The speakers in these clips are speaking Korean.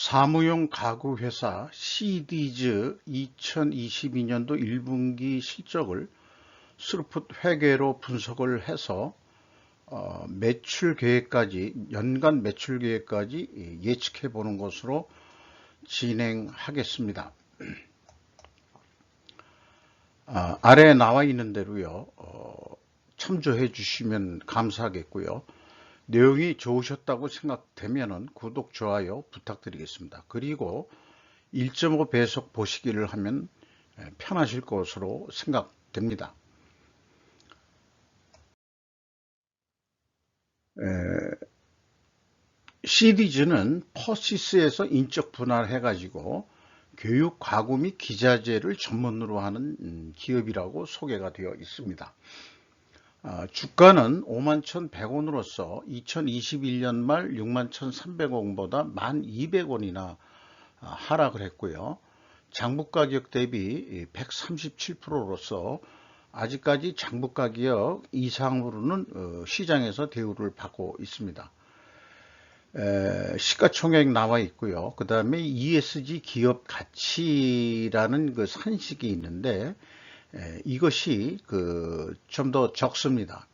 사무용 가구 회사 시디즈 2022년도 1분기 실적을 스루풋 회계로 분석을 해서 매출 계획까지, 연간 매출 계획까지 예측해 보는 것으로 진행하겠습니다. 아래에 나와 있는 대로요, 참조해 주시면 감사하겠고요. 내용이 좋으셨다고 생각되면 구독, 좋아요 부탁드리겠습니다. 그리고 1.5 배속 보시기를 하면 편하실 것으로 생각됩니다. 시디즈는 퍼시스에서 인적 분할해 가지고 교육 가구 및 기자재를 전문으로 하는 기업이라고 소개가 되어 있습니다. 주가는 51,100원으로서 2021년 말 61,300원보다 1,200원이나 하락을 했고요. 장부가격 대비 137%로서 아직까지 장부가격 이상으로는 시장에서 대우를 받고 있습니다. 시가총액 나와 있고요. 그 다음에 ESG 기업 가치라는 그 산식이 있는데 이것이 좀 더 적습니다.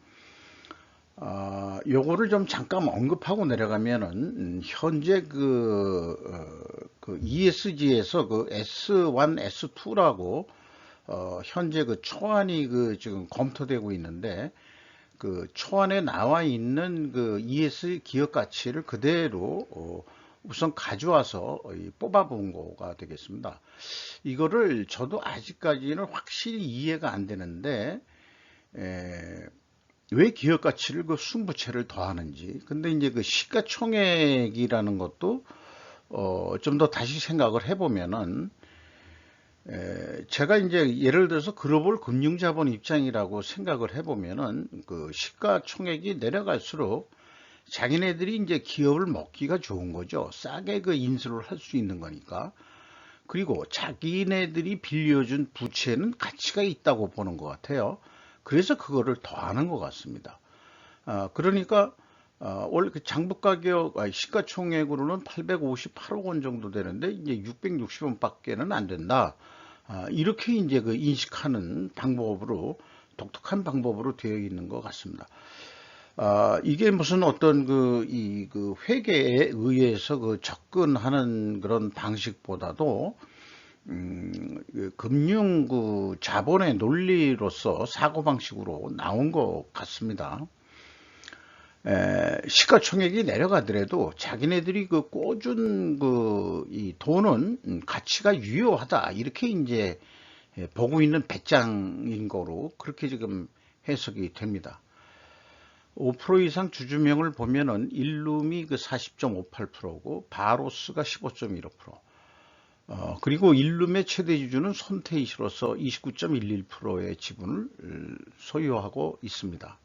요거를 좀 잠깐 언급하고 내려가면은 현재 ESG에서 S1, S2라고 현재 초안이 지금 검토되고 있는데 초안에 나와 있는 ES 기업 가치를 그대로 우선 가져와서 뽑아본 거가 되겠습니다. 이거를 저도 아직까지는 확실히 이해가 안 되는데 왜 기업 가치를 승부채를 더하는지. 근데 이제 시가총액이라는 것도 좀 더 다시 생각을 해보면은 제가 이제 예를 들어서 글로벌 금융자본 입장이라고 생각을 해보면은 시가총액이 내려갈수록 자기네들이 이제 기업을 먹기가 좋은 거죠. 싸게 인수를 할 수 있는 거니까. 그리고 자기네들이 빌려준 부채는 가치가 있다고 보는 것 같아요. 그래서 그거를 더하는 것 같습니다. 그러니까 원래 장부가격 시가총액으로는 858억 원 정도 되는데 이제 660원 밖에는 안 된다. 이렇게 이제 인식하는 방법으로, 독특한 방법으로 되어 있는 것 같습니다. 이게 무슨 어떤 회계에 의해서 접근하는 그런 방식보다도 금융 자본의 논리로서 사고방식으로 나온 것 같습니다. 시가총액이 내려가더라도 자기네들이 꿔준 이 돈은 가치가 유효하다, 이렇게 이제 보고 있는 배짱인 거로 그렇게 지금 해석이 됩니다. 5% 이상 주주명을 보면은 일룸이 40.58%고 바로스가 15.15%, 그리고 일룸의 최대 주주는 손테이시로서 29.11%의 지분을 소유하고 있습니다.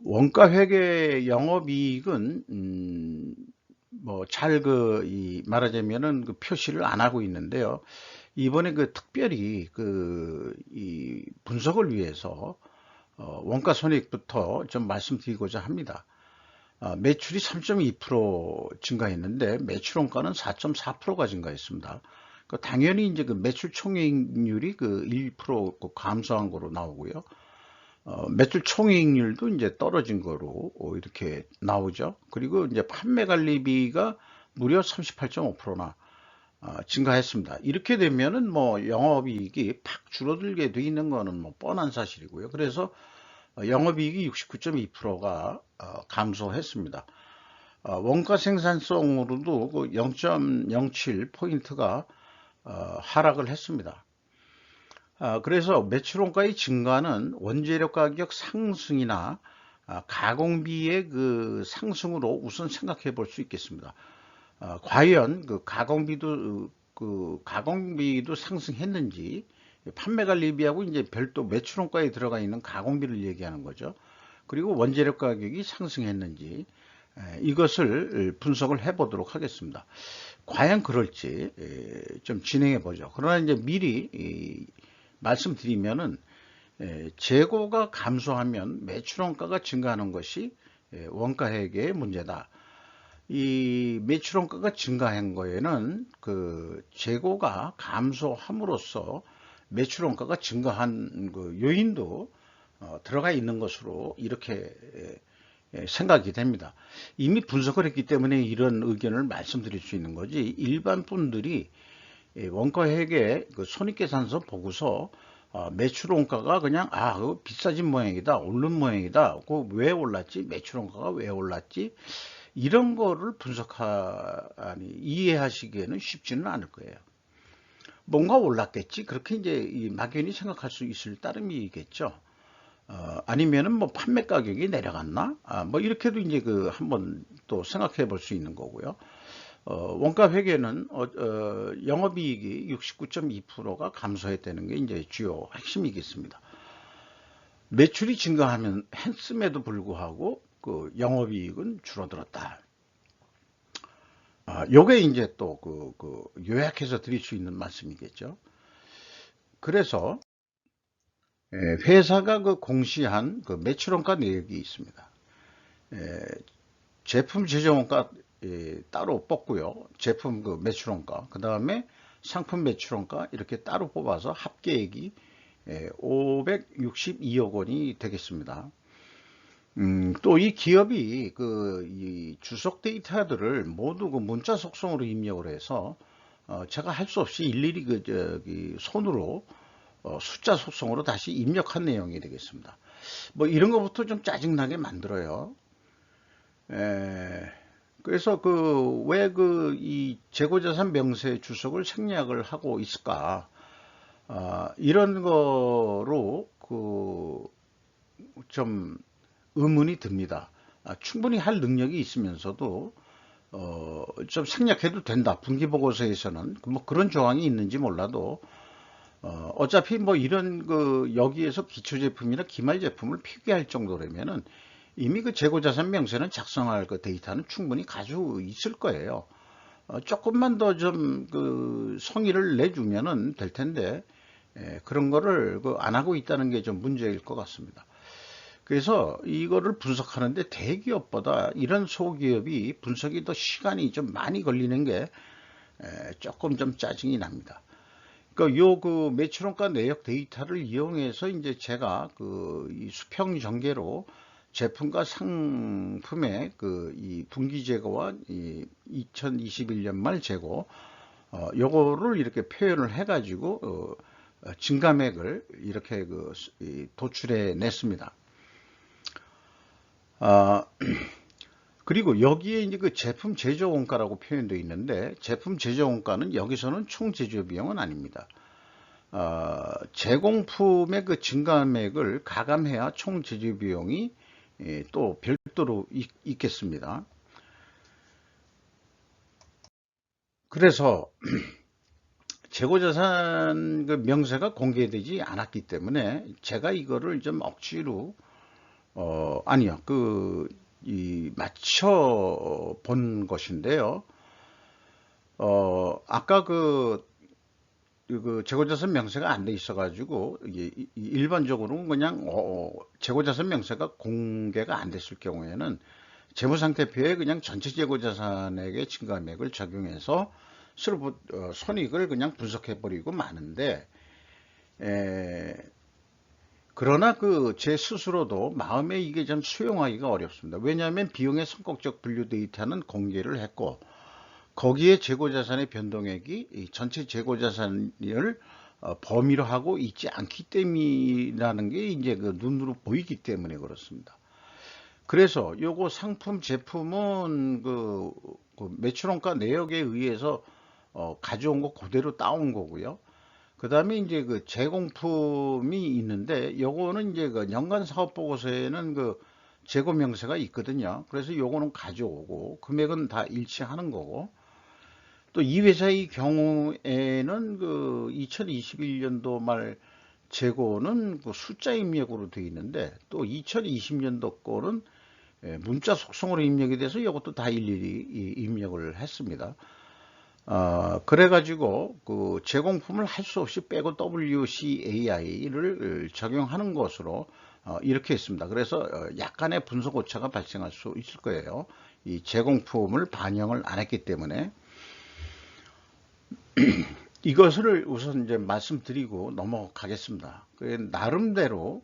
원가 회계 영업이익은 잘 말하자면은 표시를 안 하고 있는데요. 이번에 특별히 이 분석을 위해서 원가 손익부터 좀 말씀드리고자 합니다. 매출이 3.2% 증가했는데 매출 원가는 4.4%가 증가했습니다. 당연히 이제 매출 총이익률이 1% 감소한 거로 나오고요. 매출 총이익률도 이제 떨어진 거로 이렇게 나오죠. 그리고 이제 판매 관리비가 무려 38.5%나 증가했습니다. 이렇게 되면은 영업이익이 팍 줄어들게 돼 있는 거는 뻔한 사실이고요. 그래서 영업이익이 69.2%가 감소했습니다. 원가 생산성으로도 0.07포인트가 하락을 했습니다. 그래서 매출 원가의 증가는 원재료 가격 상승이나 가공비의 상승으로 우선 생각해 볼 수 있겠습니다. 과연 가공비도 상승했는지, 판매관리비하고 이제 별도 매출 원가에 들어가 있는 가공비를 얘기하는 거죠. 그리고 원재료 가격이 상승했는지, 이것을 분석을 해 보도록 하겠습니다. 과연 그럴지 좀 진행해 보죠. 그러나 이제 미리 말씀드리면은 재고가 감소하면 매출 원가가 증가하는 것이 원가 회계의 문제다. 이 매출원가가 증가한 거에는 그 재고가 감소함으로써 매출원가가 증가한 그 요인도 들어가 있는 것으로 이렇게 생각이 됩니다. 이미 분석을 했기 때문에 이런 의견을 말씀드릴 수 있는 거지, 일반 분들이 원가회계 그 손익계산서 보고서 매출원가가 그냥 비싸진 모양이다, 오른 모양이다, 그 왜 올랐지, 매출원가가 왜 올랐지, 이런 거를 이해하시기에는 쉽지는 않을 거예요. 뭔가 올랐겠지, 그렇게 이제 막연히 생각할 수 있을 따름이겠죠. 아니면은 뭐 판매 가격이 내려갔나? 뭐 이렇게도 이제 그 한번 또 생각해 볼 수 있는 거고요. 원가 회계는 영업이익이 69.2%가 감소했다는 게 이제 주요 핵심이겠습니다. 매출이 증가하면 했음에도 불구하고 그 영업이익은 줄어들었다. 요게 이제 또 요약해서 드릴 수 있는 말씀이겠죠. 그래서 회사가 그 공시한 그 매출원가 내역이 있습니다. 제품 제조원가 따로 뽑고요. 제품 그 매출원가, 그 다음에 상품 매출원가 이렇게 따로 뽑아서 합계액이 562억 원이 되겠습니다. 또 이 기업이 이 주석 데이터들을 모두 그 문자 속성으로 입력을 해서 제가 할 수 없이 일일이 손으로 숫자 속성으로 다시 입력한 내용이 되겠습니다. 뭐 이런 것부터 좀 짜증나게 만들어요. 그래서 왜 이 재고자산 명세 주석을 생략을 하고 있을까? 이런 거로 좀 의문이 듭니다. 충분히 할 능력이 있으면서도 좀 생략해도 된다. 분기보고서에서는 뭐 그런 조항이 있는지 몰라도 어차피 뭐 이런 여기에서 기초제품이나 기말제품을 필기할 정도라면은 이미 그 재고자산 명세는 작성할 그 데이터는 충분히 가지고 있을 거예요. 조금만 더 좀 성의를 내주면은 될 텐데 그런 거를 안 하고 있다는 게 좀 문제일 것 같습니다. 그래서 이거를 분석하는데 대기업보다 이런 소기업이 분석이 더 시간이 좀 많이 걸리는 게 조금 좀 짜증이 납니다. 그러니까 매출원가 내역 데이터를 이용해서 이제 제가 이 수평 전개로 제품과 상품의 이 분기 재고와 이 2021년 말 재고 요거를 이렇게 표현을 해가지고 증감액을 이렇게 도출해 냈습니다. 그리고 여기에 이제 그 제품 제조 원가라고 표현되어 있는데, 제품 제조 원가는 여기서는 총 제조 비용은 아닙니다. 제공품의 그 증감액을 가감해야 총 제조 비용이 또 별도로 있겠습니다. 그래서 재고자산 그 명세가 공개되지 않았기 때문에 제가 이거를 좀 억지로 아니요 맞춰 본 것인데요. 아까 재고자산 명세가 안 돼 있어 가지고 일반적으로는 그냥 재고자산 명세가 공개가 안 됐을 경우에는 재무상태표에 그냥 전체 재고자산액의 증감액을 적용해서 손익을 그냥 분석해 버리고 마는데, 그러나 제 스스로도 마음에 이게 좀 수용하기가 어렵습니다. 왜냐하면 비용의 선곡적 분류 데이터는 공개를 했고, 거기에 재고자산의 변동액이 전체 재고자산을 범위로 하고 있지 않기 때문이라는 게 이제 눈으로 보이기 때문에 그렇습니다. 그래서 요거 상품 제품은 매출원가 내역에 의해서 가져온 거 그대로 따온 거고요. 그 다음에 이제 제공품이 있는데, 요거는 이제 연간 사업 보고서에는 재고 명세가 있거든요. 그래서 요거는 가져오고 금액은 다 일치하는 거고, 또 이 회사의 경우에는 2021년도 말 재고는 숫자 입력으로 되어 있는데, 또 2020년도 거는 문자 속성으로 입력이 돼서 이것도 다 일일이 입력을 했습니다. 그래가지고 제공품을 할 수 없이 빼고 WCAI를 적용하는 것으로 이렇게 했습니다. 그래서 약간의 분석 오차가 발생할 수 있을 거예요. 이 제공품을 반영을 안 했기 때문에. 이것을 우선 이제 말씀드리고 넘어가겠습니다. 나름대로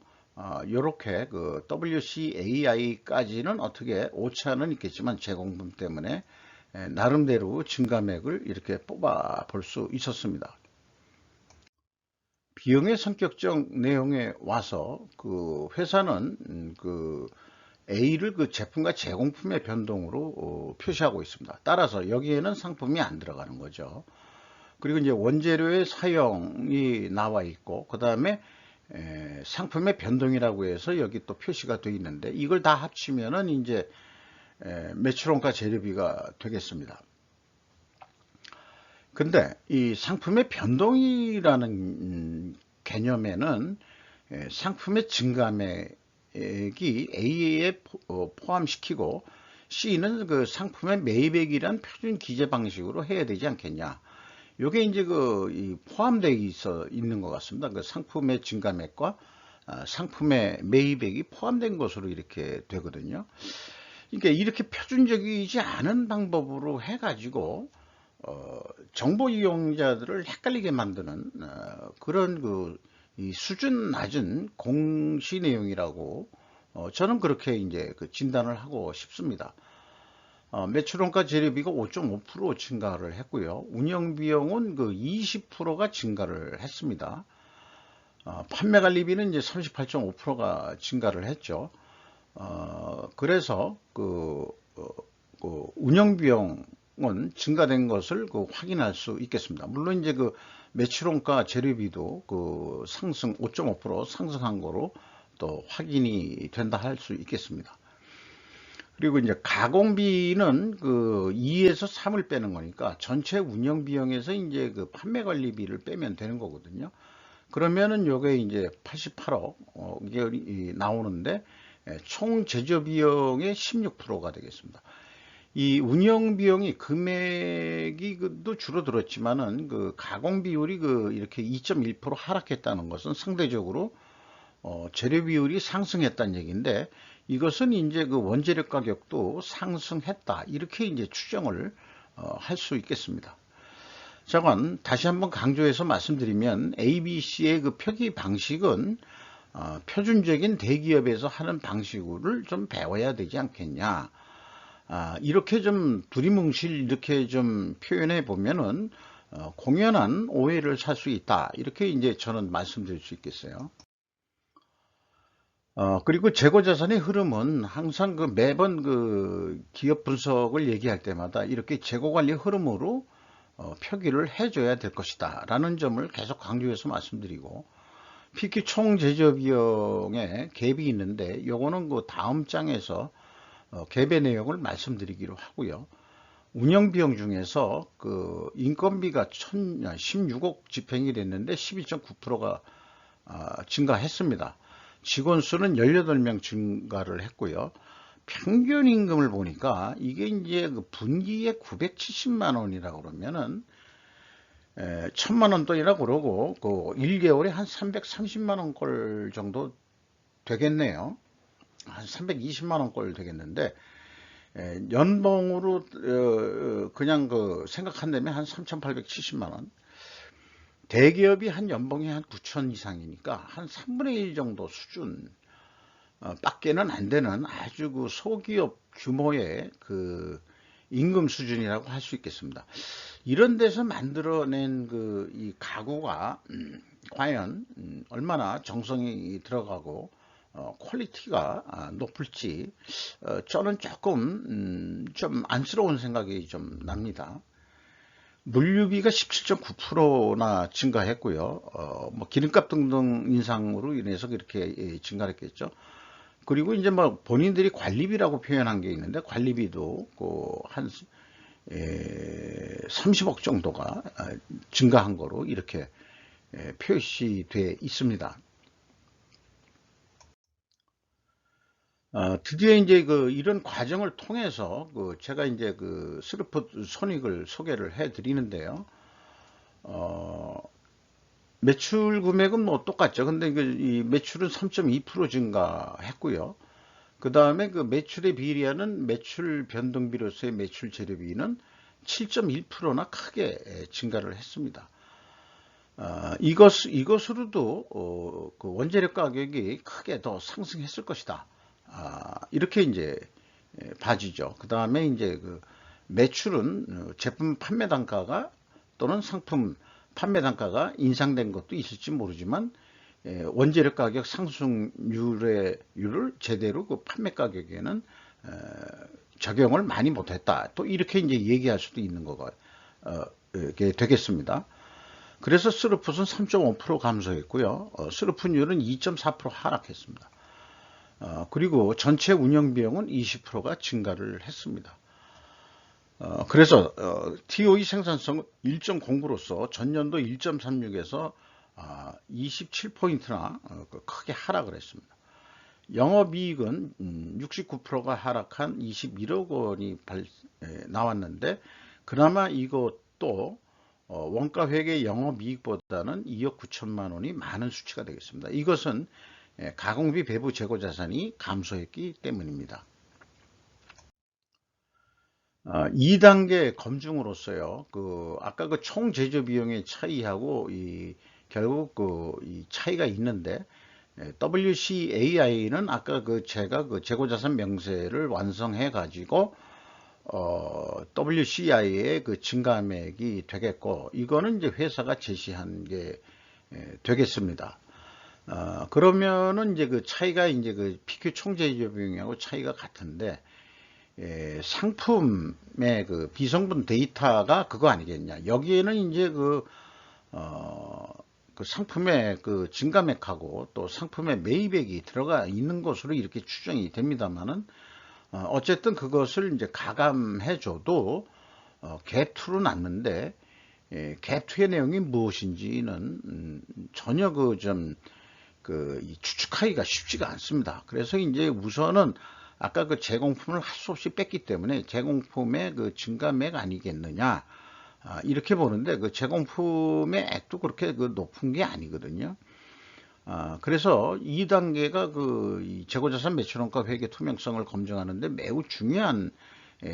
이렇게 그 WCAI까지는 어떻게 오차는 있겠지만 제공분 때문에 나름대로 증가맥을 이렇게 뽑아 볼 수 있었습니다. 비용의 성격적 내용에 와서 그 회사는 그 A를 그 제품과 제공품의 변동으로 표시하고 있습니다. 따라서 여기에는 상품이 안 들어가는 거죠. 그리고 이제 원재료의 사용이 나와 있고, 그 다음에 상품의 변동이라고 해서 여기 또 표시가 되어 있는데, 이걸 다 합치면은 이제 매출원가 재료비가 되겠습니다. 근데 이 상품의 변동이라는 개념에는 상품의 증가액이 A에 포함시키고 C는 그 상품의 매입액이란 표준 기재 방식으로 해야 되지 않겠냐. 요게 이제 포함되어 있는 것 같습니다. 그 상품의 증가액과 상품의 매입액이 포함된 것으로 이렇게 되거든요. 그러니까 이렇게 표준적이지 않은 방법으로 해가지고 정보 이용자들을 헷갈리게 만드는 그런 이 수준 낮은 공시 내용이라고 저는 그렇게 이제 진단을 하고 싶습니다. 매출원가 재료비가 5.5% 증가를 했고요. 운영비용은 20%가 증가를 했습니다. 판매관리비는 이제 38.5%가 증가를 했죠. 그래서 운영비용은 증가된 것을 확인할 수 있겠습니다. 물론 이제 매출원가 재료비도 상승 5.5% 상승한 거로 또 확인이 된다 할 수 있겠습니다. 그리고 이제 가공비는 2에서 3을 빼는 거니까 전체 운영 비용에서 이제 판매 관리비를 빼면 되는 거거든요. 그러면은 요게 이제 88억이 나오는데 총 제조 비용의 16%가 되겠습니다. 이 운영 비용이 금액이 또 줄어들었지만은 가공 비율이 이렇게 2.1% 하락했다는 것은 상대적으로 재료 비율이 상승했다는 얘기인데, 이것은 이제 원재료 가격도 상승했다, 이렇게 이제 추정을 할 수 있겠습니다. 자, 그럼 다시 한번 강조해서 말씀드리면 ABC의 표기 방식은 표준적인 대기업에서 하는 방식을 좀 배워야 되지 않겠냐. 이렇게 좀 두리뭉실 이렇게 좀 표현해 보면은 공연한 오해를 살 수 있다, 이렇게 이제 저는 말씀드릴 수 있겠어요. 그리고 재고자산의 흐름은 항상 매번 기업 분석을 얘기할 때마다 이렇게 재고관리 흐름으로 표기를 해줘야 될 것이다 라는 점을 계속 강조해서 말씀드리고, PQ 총 제조 비용에 갭이 있는데 요거는 다음 장에서 갭의 내용을 말씀드리기로 하고요. 운영 비용 중에서 인건비가 16억 집행이 됐는데 11.9%가 증가했습니다. 직원 수는 18명 증가를 했고요. 평균 임금을 보니까 이게 이제 분기에 970만 원이라고 그러면은 1000만 원 돈이라고 그러고 1개월에 한 330만 원꼴 정도 되겠네요. 한 320만 원꼴 되겠는데, 연봉으로 그냥 생각한다면 한 3,870만 원. 대기업이 한 연봉이 한 9천 이상이니까 한 3분의 1 정도 수준 밖에는 안 되는 아주 소기업 규모의 임금 수준이라고 할 수 있겠습니다. 이런 데서 만들어낸 이 가구가 과연 얼마나 정성이 들어가고 퀄리티가 높을지 저는 조금 좀 안쓰러운 생각이 좀 납니다. 물류비가 17.9%나 증가했고요. 뭐 기름값 등등 인상으로 인해서 그렇게 증가했겠죠. 그리고 이제 뭐 본인들이 관리비라고 표현한 게 있는데, 관리비도 한 30억 정도가 증가한 거로 이렇게 표시돼 있습니다. 드디어 이제 이런 과정을 통해서 제가 이제 스루풋 손익을 소개를 해 드리는데요. 매출 금액은 뭐 똑같죠. 근데 이 매출은 3.2% 증가했고요. 그 다음에 그 매출에 비례하는 매출 변동비로서의 매출 재료비는 7.1%나 크게 증가를 했습니다. 이것으로도 그 원재료 가격이 크게 더 상승했을 것이다. 이렇게 이제 봐지죠. 그 다음에 이제 그 매출은 제품 판매 단가가 또는 상품 판매 단가가 인상된 것도 있을지 모르지만 원재료 가격 상승률을 제대로 그 판매 가격에는 적용을 많이 못했다. 또 이렇게 이제 얘기할 수도 있는 거가 이게 되겠습니다. 그래서 스루풋은 3.5% 감소했고요. 스루풋율은 2.4% 하락했습니다. 그리고 전체 운영 비용은 20%가 증가를 했습니다. 그래서 TOE 생산성은 1.09로서 전년도 1.36에서 27포인트나 크게 하락을 했습니다. 영업이익은 69%가 하락한 21억 원이 나왔는데 그나마 이것도 원가회계 영업이익보다는 2억 9천만 원이 많은 수치가 되겠습니다. 이것은 가공비 배부 재고 자산이 감소했기 때문입니다. 2단계 검증으로서요. 아까 그 총 제조 비용의 차이하고 결국 이 차이가 있는데 WCAI는 아까 제가 재고 자산 명세를 완성해 가지고 WCI의 그 증감액이 되겠고 이거는 이제 회사가 제시한 게 되겠습니다. 그러면은 이제 그 차이가 이제 그 PQ 총 제조 비용하고 차이가 같은데 상품의 그 비성분 데이터가 그거 아니겠냐. 여기에는 이제 그 상품의 그 증감액하고 또 상품의 매입액이 들어가 있는 것으로 이렇게 추정이 됩니다만은 어쨌든 그것을 이제 가감해 줘도 갭2로 났는데 갭2의 내용이 무엇인지는 전혀 추측하기가 쉽지가 않습니다. 그래서 이제 우선은 아까 그 제공품을 할 수 없이 뺐기 때문에 제공품의 그 증감액 아니겠느냐 이렇게 보는데 그 제공품의 액도 그렇게 높은 게 아니거든요. 그래서 2단계가 이 재고자산 매출원가 회계 투명성을 검증하는데 매우 중요한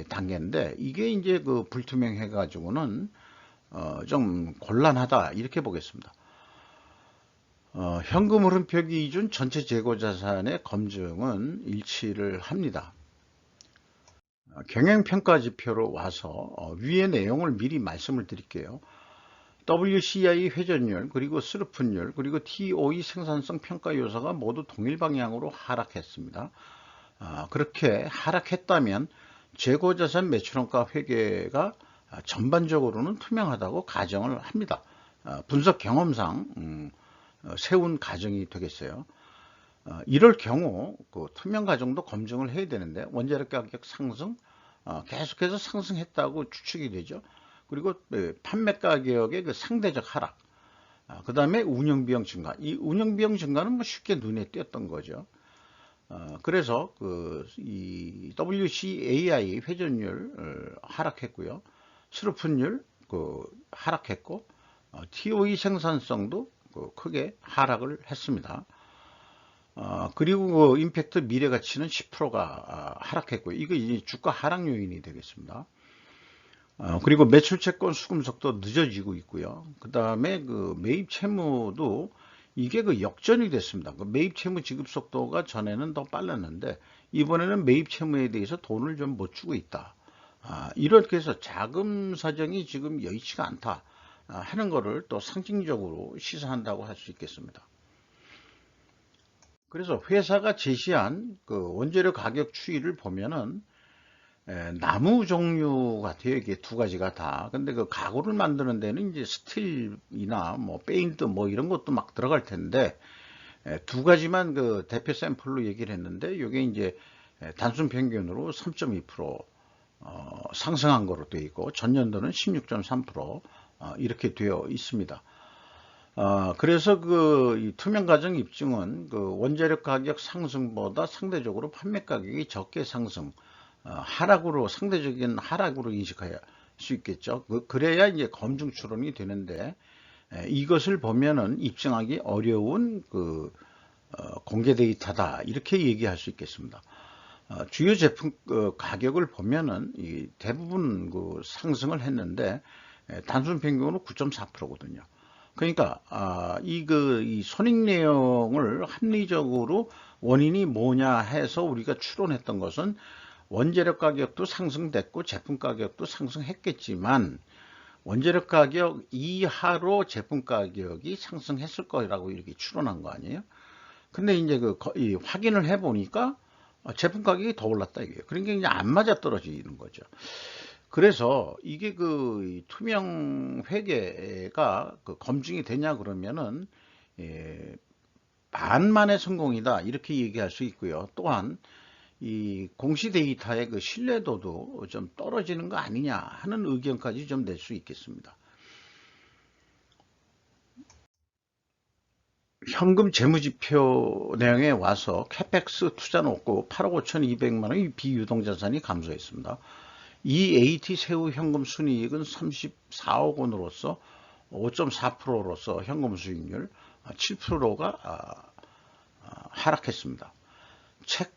단계인데 이게 이제 불투명해 가지고는 좀 곤란하다 이렇게 보겠습니다. 현금 흐름표 기준 전체 재고자산의 검증은 일치를 합니다. 경영평가지표로 와서 위의 내용을 미리 말씀을 드릴게요. WCI 회전율, 그리고 스루풋율, 그리고 TOE 생산성 평가 요소가 모두 동일 방향으로 하락했습니다. 그렇게 하락했다면 재고자산 매출원가 회계가 전반적으로는 투명하다고 가정을 합니다. 분석 경험상 세운 가정이 되겠어요. 이럴 경우 투명 가정도 검증을 해야 되는데 원자력 가격 상승 계속해서 상승했다고 추측이 되죠. 그리고 판매 가격의 상대적 하락, 그 다음에 운영비용 증가. 이 운영비용 증가는 뭐 쉽게 눈에 띄었던 거죠. 그래서 이 WCAI 회전율 하락했고요. 스루풋율 하락했고 TOE 생산성도 크게 하락을 했습니다. 그리고 임팩트 미래가치는 10%가 하락했고요. 이거 이제 주가 하락 요인이 되겠습니다. 그리고 매출 채권 수금 속도 늦어지고 있고요. 그 다음에 매입 채무도 이게 역전이 됐습니다. 매입 채무 지급 속도가 전에는 더 빨랐는데 이번에는 매입 채무에 대해서 돈을 좀 못 주고 있다. 이렇게 해서 자금 사정이 지금 여의치가 않다 하는 거를 또 상징적으로 시사한다고 할 수 있겠습니다. 그래서 회사가 제시한 원재료 가격 추이를 보면은 나무 종류 같아요. 이게 두 가지가 다. 근데 가구를 만드는 데는 이제 스틸이나 뭐 페인트 뭐 이런 것도 막 들어갈 텐데 두 가지만 대표 샘플로 얘기를 했는데 이게 이제 단순 평균으로 3.2% 상승한 거로 되어 있고 전년도는 16.3% 이렇게 되어 있습니다. 그래서 이 투명 가정 입증은 원재료 가격 상승보다 상대적으로 판매 가격이 적게 상승, 상대적인 하락으로 인식할 수 있겠죠. 그래야 이제 검증 추론이 되는데, 이것을 보면은 입증하기 어려운 공개 데이터다 이렇게 얘기할 수 있겠습니다. 주요 제품 가격을 보면은 대부분 상승을 했는데 단순 평균으로 9.4%거든요. 그러니까 이 손익 내용을 합리적으로 원인이 뭐냐 해서 우리가 추론했던 것은 원재료 가격도 상승됐고 제품 가격도 상승했겠지만 원재료 가격 이하로 제품 가격이 상승했을 거라고 이렇게 추론한 거 아니에요? 근데 이제 확인을 해 보니까 제품 가격이 더 올랐다 이게요. 그러니까 이제 안 맞아 떨어지는 거죠. 그래서 이게 투명 회계가 검증이 되냐 그러면은 반만의 성공이다 이렇게 얘기할 수 있고요. 또한 이 공시 데이터의 신뢰도도 좀 떨어지는 거 아니냐 하는 의견까지 좀 낼 수 있겠습니다. 현금 재무지표 내용에 와서 캐펙스 투자는 없고 8억 5,200만 원의 비유동자산이 감소했습니다. EAT 세후 현금 순이익은 34억 원으로서 5.4%로서 현금 수익률 7%가 하락했습니다. 책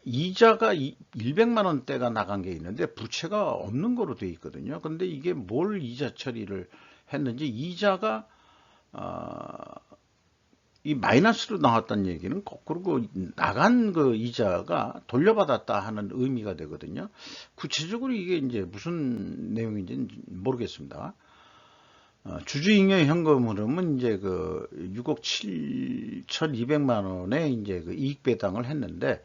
이자가 100만 원대가 나간 게 있는데 부채가 없는 거로 되어 있거든요. 근데 이게 뭘 이자 처리를 했는지 이자가 이 마이너스로 나왔다는 얘기는 거꾸로 나간 이자가 돌려받았다 하는 의미가 되거든요. 구체적으로 이게 이제 무슨 내용인지는 모르겠습니다. 주주잉여 현금 흐름은 이제 6억 7,200만 원에 이제 이익 배당을 했는데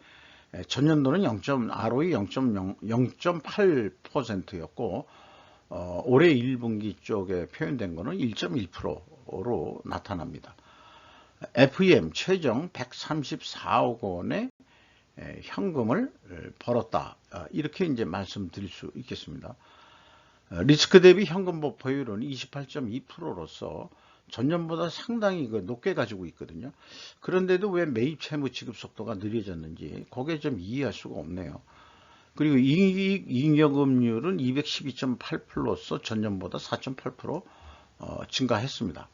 전년도는 ROE 0.8%였고 올해 1분기 쪽에 표현된 거는 1.1%로 나타납니다. FEM 최종 134억 원의 현금을 벌었다. 이렇게 이제 말씀드릴 수 있겠습니다. 리스크 대비 현금 보유율은 28.2%로서 전년보다 상당히 높게 가지고 있거든요. 그런데도 왜 매입 채무 지급 속도가 느려졌는지 그게 좀 이해할 수가 없네요. 그리고 잉여금률은 212.8%로서 전년보다 4.8% 증가했습니다.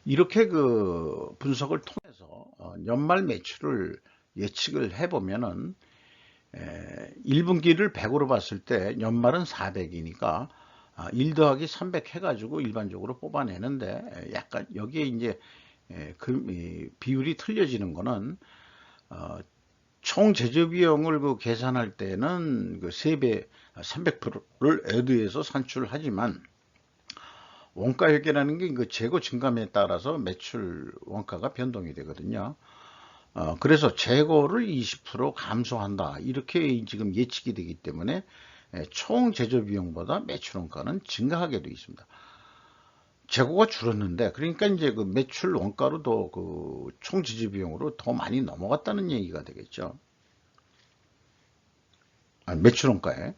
이렇게 분석을 통해서 연말 매출을 예측을 해보면은 1분기를 100으로 봤을 때 연말은 400이니까 1 더하기 300 해가지고 일반적으로 뽑아내는데 약간 여기에 이제 비율이 틀려지는 거는 총 제조 비용을 계산할 때는 3배 300%를 애드해서 산출하지만 원가 회계라는 게 재고 증감에 따라서 매출 원가가 변동이 되거든요. 그래서 재고를 20% 감소한다 이렇게 지금 예측이 되기 때문에 총 제조 비용보다 매출 원가는 증가하게 되어 있습니다. 재고가 줄었는데 그러니까 이제 매출 원가로도 총 제조 비용으로 더 많이 넘어갔다는 얘기가 되겠죠. 매출 원가에.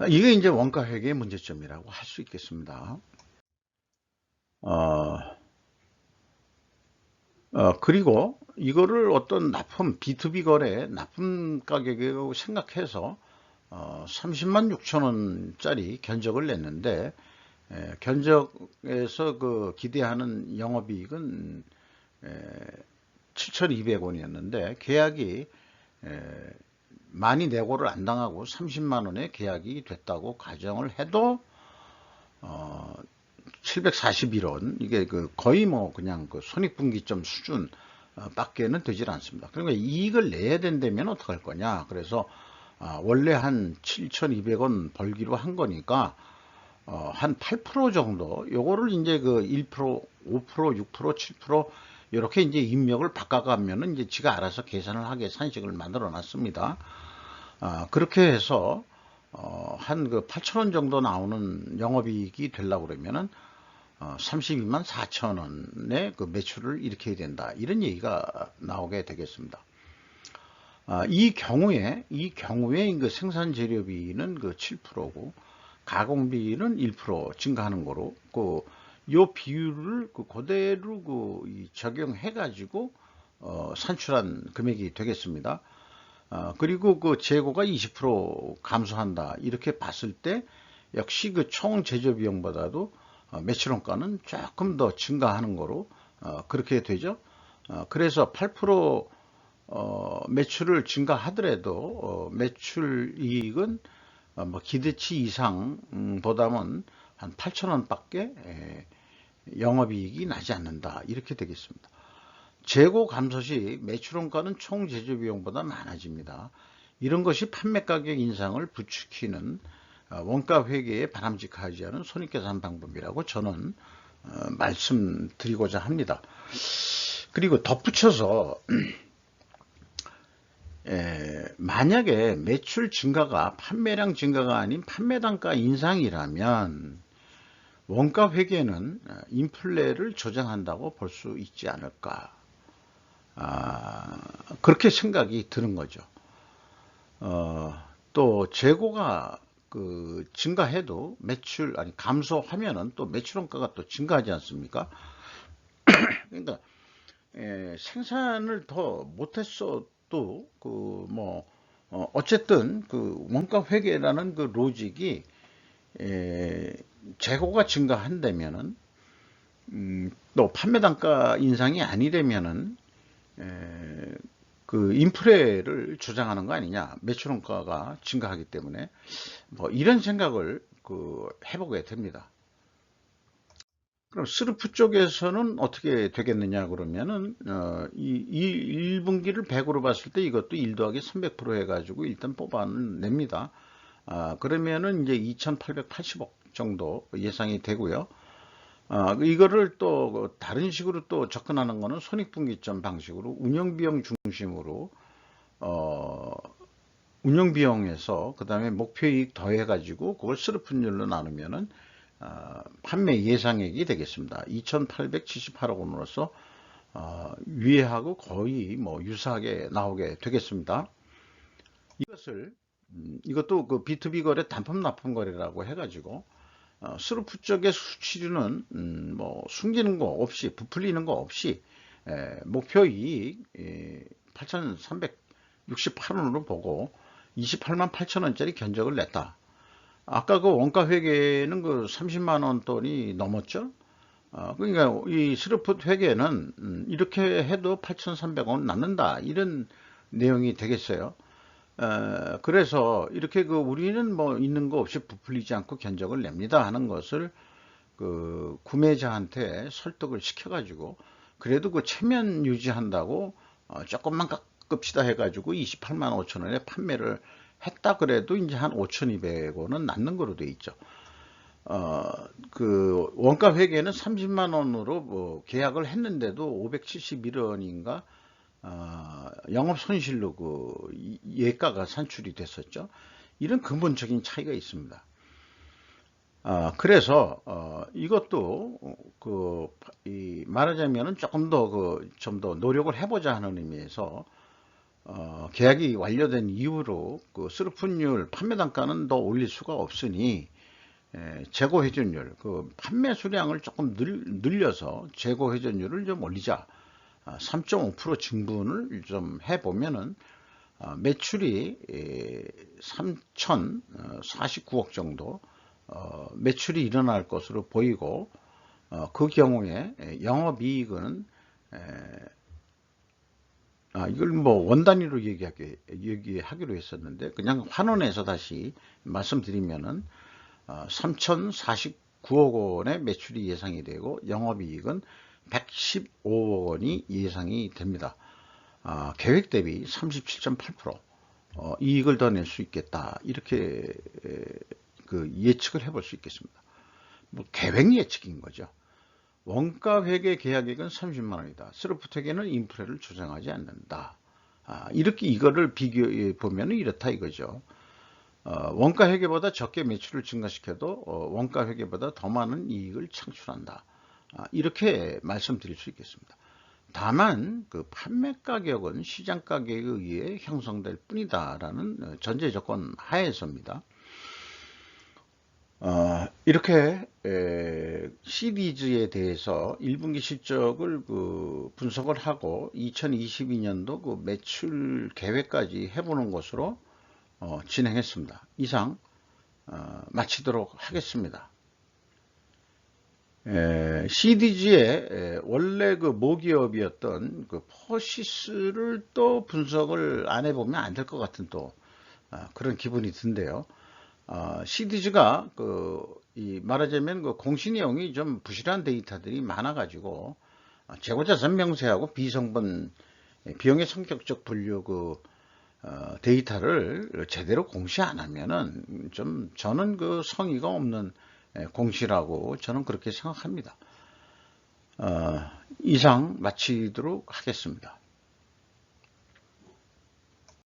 이게 이제 원가 회계의 문제점이라고 할 수 있겠습니다. 그리고 이거를 어떤 납품, B2B 거래 납품 가격이라고 생각해서 30만 6천 원짜리 견적을 냈는데 견적에서 기대하는 영업이익은 7,200원이었는데 계약이 많이 내고를 안 당하고 30만 원에 계약이 됐다고 가정을 해도 741원 이게 거의 그냥 손익분기점 수준 밖에는 되질 않습니다. 그러니까 이익을 내야 된다면 어떡할 거냐. 그래서 원래 한 7,200원 벌기로 한 거니까 한 8% 정도 요거를 이제 1%, 5%, 6%, 7% 이렇게 이제 입력을 바꿔가면은 이제 지가 알아서 계산을 하게 산식을 만들어 놨습니다. 그렇게 해서 한 8,000원 정도 나오는 영업이익이 되려고 그러면은 32만 4천 원의 매출을 일으켜야 된다. 이런 얘기가 나오게 되겠습니다. 이 경우에 생산 재료비는 7%고 가공비는 1% 증가하는 거로 요 비율을 그대로 적용해 가지고 산출한 금액이 되겠습니다. 그리고 재고가 20% 감소한다 이렇게 봤을 때 역시 총 제조 비용보다도 매출원가는 조금 더 증가하는 거로 그렇게 되죠. 그래서 8% 매출을 증가하더라도 매출 이익은 뭐 기대치 이상보다는 한 8천원 밖에 영업이익이 나지 않는다, 이렇게 되겠습니다. 재고 감소 시 매출원가는 총 제조비용보다 많아집니다. 이런 것이 판매 가격 인상을 부추기는 원가 회계에 바람직하지 않은 손익계산 방법이라고 저는 말씀드리고자 합니다. 그리고 덧붙여서 만약에 매출 증가가 판매량 증가가 아닌 판매 단가 인상이라면 원가 회계는 인플레를 조장한다고 볼 수 있지 않을까, 그렇게 생각이 드는 거죠. 또 재고가 증가해도 감소하면은 또 매출원가가 또 증가하지 않습니까? 그러니까 생산을 더 못했어도 어쨌든 원가 회계라는 로직이 재고가 증가한다면은 또 판매 단가 인상이 아니라면은 인플레를 조장하는 거 아니냐, 매출원가가 증가하기 때문에 이런 생각을 해보게 됩니다. 그럼 스루프 쪽에서는 어떻게 되겠느냐 그러면은 이 1분기를 100으로 봤을 때 이것도 1 더하기 300% 해가지고 일단 뽑아냅니다. 그러면은 이제 2880억 정도 예상이 되고요. 이거를 또 다른 식으로 또 접근하는 거는 손익분기점 방식으로 운영비용 중심으로 운영비용에서 그 다음에 목표이익 더해가지고 그걸 스루프율로 나누면은 판매 예상액이 되겠습니다. 2878억 원으로서 위에하고 거의 유사하게 나오게 되겠습니다. 이것도 B2B 거래 단품 납품 거래라고 해가지고 스루프 쪽의 수치료는 숨기는 거 없이 부풀리는 거 없이 목표이익 8,368원으로 보고 28만 8천원짜리 견적을 냈다. 아까 원가 회계는 30만원 돈이 넘었죠. 그러니까 이 스루프 회계는 이렇게 해도 8,300원 남는다, 이런 내용이 되겠어요. 그래서 이렇게 우리는 있는 거 없이 부풀리지 않고 견적을 냅니다 하는 것을 구매자한테 설득을 시켜가지고 그래도 체면 유지한다고 조금만 깎읍시다 해가지고 28만 5천원에 판매를 했다 그래도 이제 한 5,200원은 남는 거로 돼 있죠. 원가 회계는 30만 원으로 계약을 했는데도 571원인가 영업 손실로 예가가 산출이 됐었죠. 이런 근본적인 차이가 있습니다. 그래서 이것도 말하자면은 조금 더 좀 더 노력을 해보자 하는 의미에서 계약이 완료된 이후로 스루프율 판매 단가는 더 올릴 수가 없으니 재고 회전율 판매 수량을 조금 늘려서 재고 회전율을 좀 올리자. 3.5% 증분을 좀 해보면은 매출이 3,049억 정도 매출이 일어날 것으로 보이고 그 경우에 영업이익은 이걸 원 단위로 얘기하기로 했었는데 그냥 환원해서 다시 말씀드리면은 3,049억 원의 매출이 예상이 되고 영업이익은 115억 원이 예상이 됩니다. 계획 대비 37.8% 이익을 더 낼 수 있겠다, 이렇게 예측을 해볼 수 있겠습니다. 계획 예측인 거죠. 원가 회계 계약액은 30만 원이다. 스루프텍에는 인플레를 조장하지 않는다. 이렇게 이거를 비교해 보면 이렇다 이거죠. 원가 회계보다 적게 매출을 증가시켜도 원가 회계보다 더 많은 이익을 창출한다. 이렇게 말씀드릴 수 있겠습니다. 다만 판매 가격은 시장 가격에 의해 형성될 뿐이다라는 전제 조건 하에서입니다. 이렇게 시리즈에 대해서 1분기 실적을 분석을 하고 2022년도 매출 계획까지 해보는 것으로 진행했습니다. 이상 마치도록 하겠습니다. CDG의 원래 그 모기업이었던 그 퍼시스를 또 분석을 안 해보면 안 될 것 같은 또 그런 기분이 든대요. CDG가 이 말하자면 그 공시 내용이 좀 부실한 데이터들이 많아가지고 재고자산 명세하고 비성분 비용의 성격적 분류 데이터를 제대로 공시 안 하면은 좀 저는 그 성의가 없는 공시라고 저는 그렇게 생각합니다. 이상 마치도록 하겠습니다.